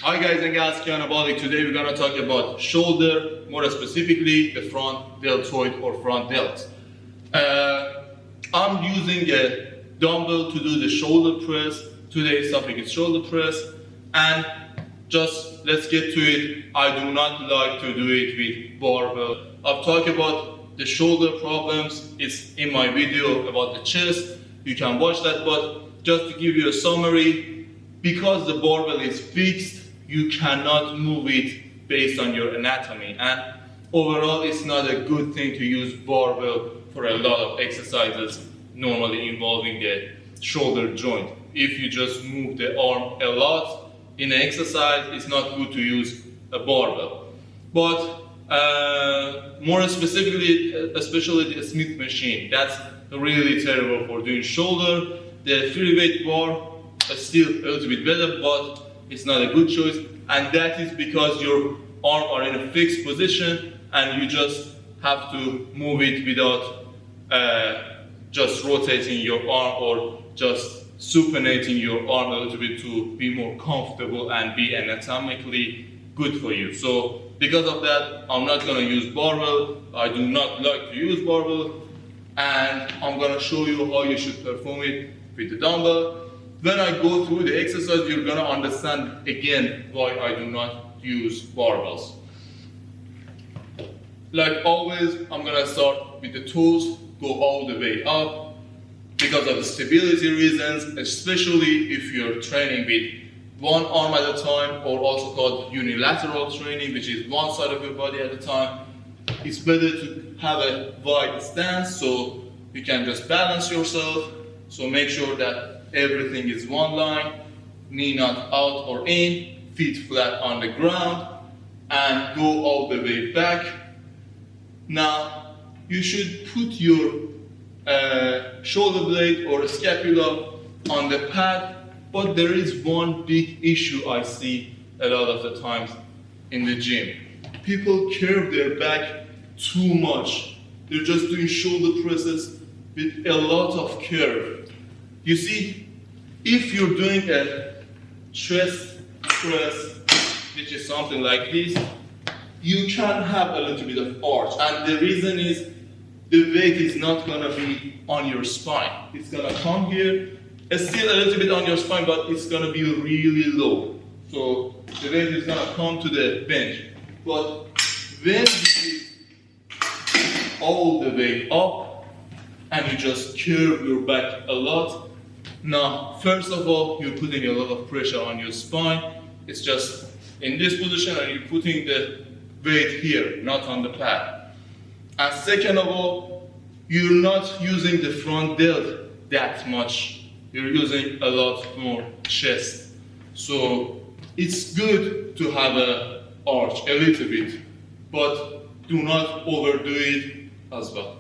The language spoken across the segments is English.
Hi guys and gals, Kianabolic. Today we're gonna talk about shoulder, more specifically the front deltoid or front delt. I'm using a dumbbell to do the shoulder press. Today's topic is shoulder press, and just let's get to it. I do not like to do it with barbell. I've talked about the shoulder problems. It's in my video about the chest. You can watch that, but just to give you a summary, because the barbell is fixed, you cannot move it based on your anatomy, and overall it's not a good thing to use barbell for a lot of exercises normally involving the shoulder joint. If you just move the arm a lot in an exercise, it's not good to use a barbell. But more specifically, especially the Smith machine, that's really terrible for doing shoulder. The free weight bar is still a little bit better, but it's not a good choice, and that is because your arm are in a fixed position and you just have to move it without just rotating your arm or just supinating your arm a little bit to be more comfortable and be anatomically good for you. So because of that, I'm not going to use barbell. I do not like to use barbell, and I'm going to show you how you should perform it with the dumbbell. When I go through the exercise, you're gonna understand again why I do not use barbells. Like always, I'm gonna start with the toes, go all the way up because of the stability reasons, especially if you're training with one arm at a time, or also called unilateral training, which is one side of your body at a time. It's better to have a wide stance so you can just balance yourself. So make sure that everything is one line, knee not out or in, feet flat on the ground, and go all the way back. Now, you should put your shoulder blade or scapula on the pad, but there is one big issue I see a lot of the times in the gym. People curve their back too much. They're just doing shoulder presses with a lot of curve. You see, if you're doing a chest press, which is something like this, you can have a little bit of arch, and the reason is the weight is not gonna be on your spine. It's gonna come here, it's still a little bit on your spine, but it's gonna be really low. So the weight is gonna come to the bench. But when it is all the way up, and you just curve your back a lot, now, first of all, you're putting a lot of pressure on your spine. It's just in this position, and you're putting the weight here, not on the pad. And second of all, you're not using the front delt that much. You're using a lot more chest. So it's good to have an arch a little bit, but do not overdo it as well.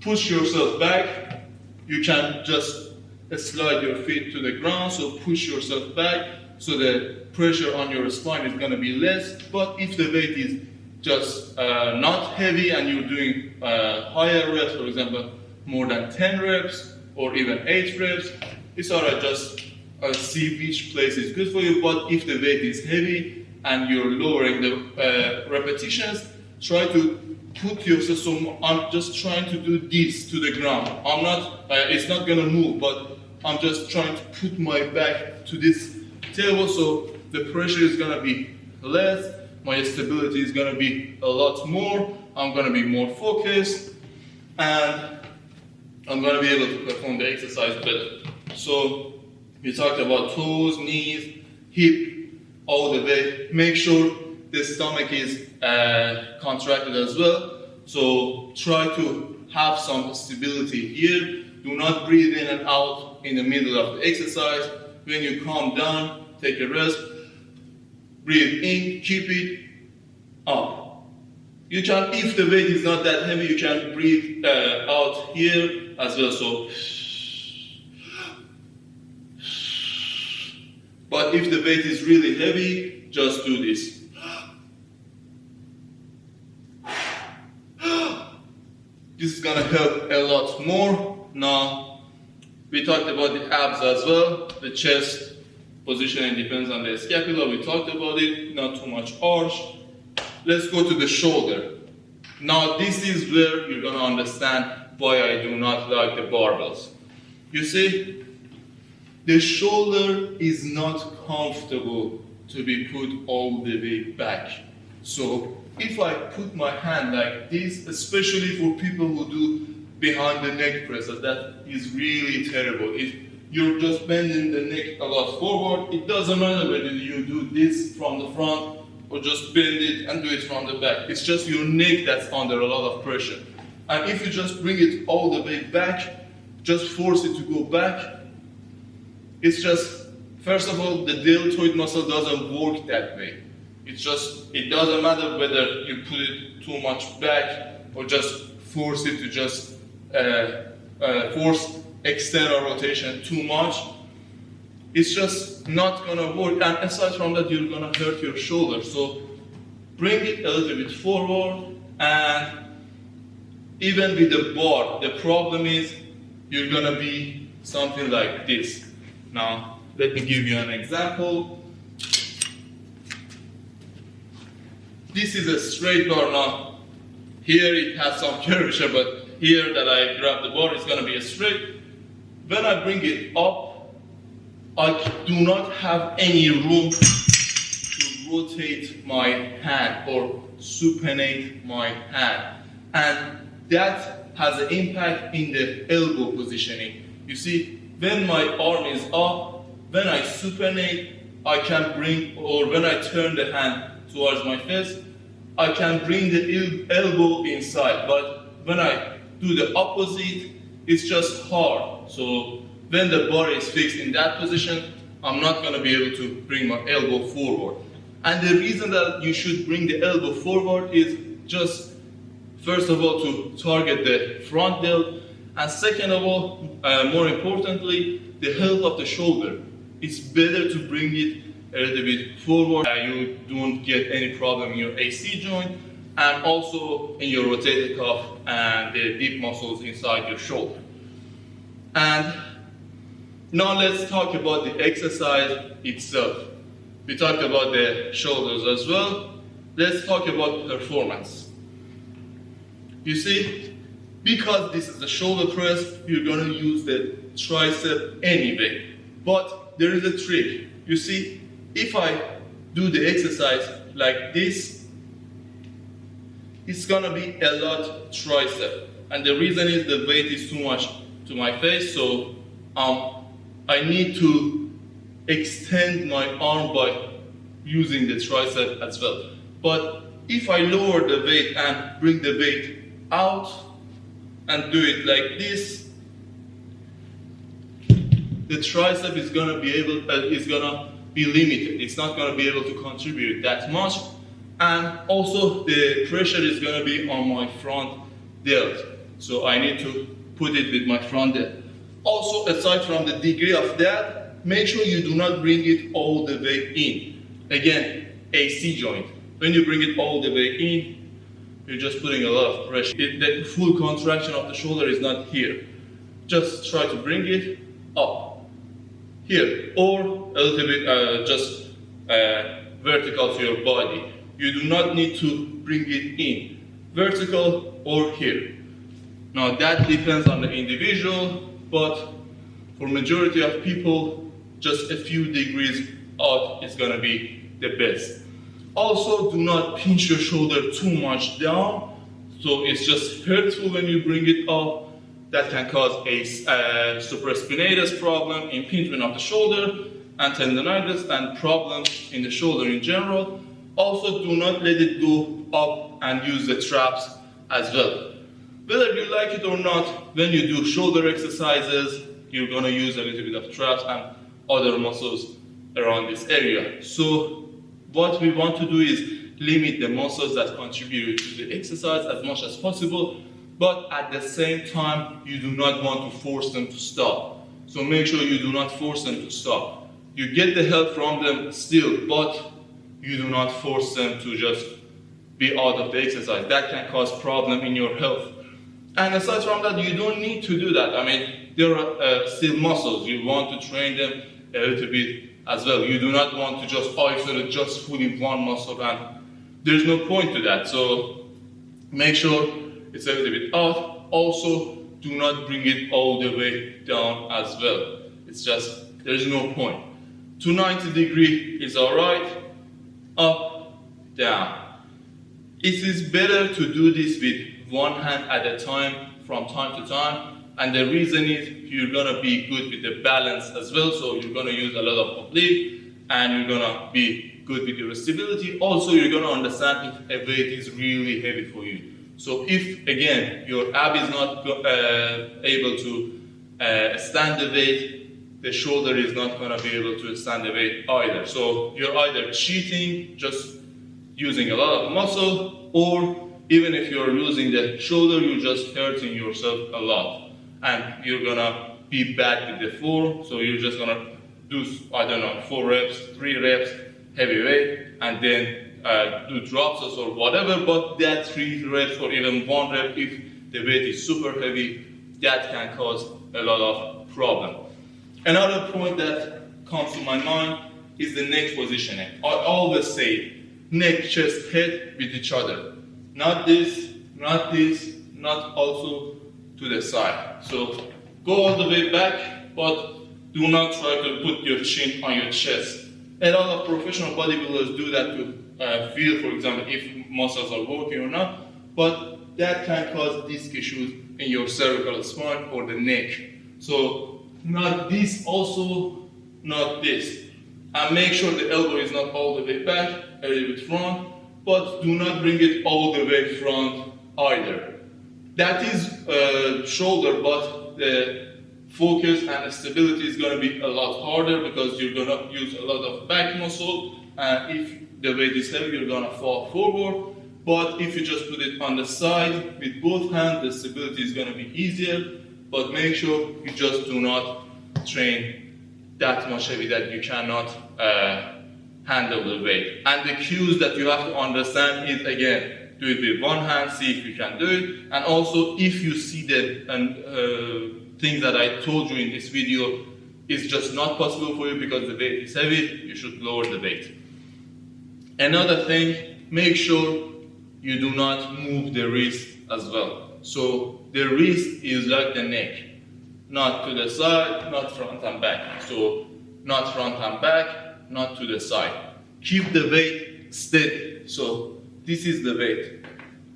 Push yourself back. You can just slide your feet to the ground, so push yourself back so the pressure on your spine is going to be less. But if the weight is just not heavy and you're doing higher reps, for example more than 10 reps or even 8 reps, it's alright, just see which place is good for you. But if the weight is heavy and you're lowering the repetitions, try to put yourself, so I'm just trying to do this to the ground. I'm not, it's not gonna move, but I'm just trying to put my back to this table, so the pressure is gonna be less, my stability is gonna be a lot more, I'm gonna be more focused, and I'm gonna be able to perform the exercise better. So we talked about toes, knees, hip, all the way. Make sure the stomach is contracted as well. So try to have some stability here. Do not breathe in and out in the middle of the exercise. When you calm down, take a rest. Breathe in, keep it up. You can, if the weight is not that heavy, you can breathe out here as well. So, but if the weight is really heavy, just do this. This is gonna help a lot more. Now, we talked about the abs as well, the chest Positioning depends on the scapula, we talked about it, not too much arch. Let's go to the shoulder. Now this is where you're gonna understand why I do not like the barbells. You see, the shoulder is not comfortable to be put all the way back. So if I put my hand like this, especially for people who do behind the neck presses, that is really terrible. You're just bending the neck a lot forward. It doesn't matter whether you do this from the front or just bend it and do it from the back. It's just your neck that's under a lot of pressure. And if you just bring it all the way back, just force it to go back, it's just, first of all, the deltoid muscle doesn't work that way. It doesn't matter whether you put it too much back or just force it to just force external rotation too much. It's just not gonna work, and aside from that, you're gonna hurt your shoulder. So bring it a little bit forward, and even with the bar, the problem is you're gonna be something like this. Now, let me give you an example. This is a straight bar now. Here it has some curvature, but here that I grab the bar, it's gonna be a straight. When I bring it up, I do not have any room to rotate my hand or supinate my hand. And that has an impact in the elbow positioning. You see, when my arm is up, when I supinate, I can bring, or when I turn the hand towards my face, I can bring the elbow inside. But when I do the opposite, it's just hard. So when the bar is fixed in that position, I'm not going to be able to bring my elbow forward. And the reason that you should bring the elbow forward is just, first of all, to target the front delt, and second of all, more importantly, the health of the shoulder. It's better to bring it a little bit forward. You don't get any problem in your AC joint, and also in your rotator cuff and the deep muscles inside your shoulder. And now let's talk about the exercise itself. We talked about the shoulders as well. Let's talk about performance. You see, because this is a shoulder press, you're going to use the tricep anyway. But there is a trick. You see, if I do the exercise like this, it's going to be a lot tricep. And the reason is the weight is too much to my face, so I need to extend my arm by using the tricep as well. But if I lower the weight and bring the weight out and do it like this, the tricep is gonna be limited. It's not gonna be able to contribute that much, and also the pressure is gonna be on my front delt. So I need to put it with my front delt. Also, aside from the degree of that, make sure you do not bring it all the way in. Again, AC joint. When you bring it all the way in, you're just putting a lot of pressure. The full contraction of the shoulder is not here. Just try to bring it up here, or a little bit just vertical to your body. You do not need to bring it in, vertical or here. Now that depends on the individual, but for majority of people, just a few degrees out is gonna be the best. Also, do not pinch your shoulder too much down, so it's just hurtful when you bring it up. That can cause a supraspinatus problem, impingement of the shoulder, and tendonitis, and problems in the shoulder in general. Also, do not let it go up and use the traps as well. Whether you like it or not, when you do shoulder exercises, you're gonna use a little bit of traps and other muscles around this area. So what we want to do is limit the muscles that contribute to the exercise as much as possible, but at the same time, you do not want to force them to stop. So make sure you do not force them to stop. You get the help from them still, but you do not force them to just be out of the exercise. That can cause problem in your health. And aside from that, you don't need to do that. I mean, there are still muscles. You want to train them a little bit as well. You do not want to just isolate just fully one muscle, and there's no point to that. So make sure it's a little bit out. Also, do not bring it all the way down as well. It's just, there's no point. To 90 degree is alright. Up, down. It is better to do this with one hand at a time from time to time, and the reason is you're gonna be good with the balance as well, so you're gonna use a lot of oblique and you're gonna be good with your stability. Also, you're gonna understand if a weight is really heavy for you. So if, again, your ab is not able to stand the weight, the shoulder is not gonna be able to stand the weight either. So you're either cheating, just using a lot of muscle, or even if you're losing the shoulder, you're just hurting yourself a lot. And you're gonna be bad with the form, so you're just gonna do, I don't know, 4 reps, 3 reps, heavy weight, and then do drops or whatever, but that 3 reps or even 1 rep, if the weight is super heavy, that can cause a lot of problem. Another point that comes to my mind is the neck positioning. I always say, neck, chest, head with each other. Not this, not this, not also to the side. So go all the way back, but do not try to put your chin on your chest. A lot of professional bodybuilders do that to feel, for example, if muscles are working or not, but that can cause disc issues in your cervical spine or the neck. So not this, also not this. And make sure the elbow is not all the way back, a little bit front, but do not bring it all the way front either. That is shoulder, but the focus and stability is going to be a lot harder because you're going to use a lot of back muscle, and if the weight is heavy, you're going to fall forward. But if you just put it on the side with both hands, the stability is going to be easier, but make sure you just do not train that much heavy that you cannot handle the weight. And the cues that you have to understand is, again, do it with one hand, see if you can do it, and also if you see the things that I told you in this video is just not possible for you because the weight is heavy, you should lower the weight. Another thing, make sure you do not move the wrist as well. So the wrist is like the neck, not to the side, not front and back. So not front and back, not to the side. Keep the weight steady. So this is the weight.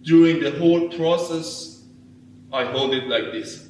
During the whole process, I hold it like this.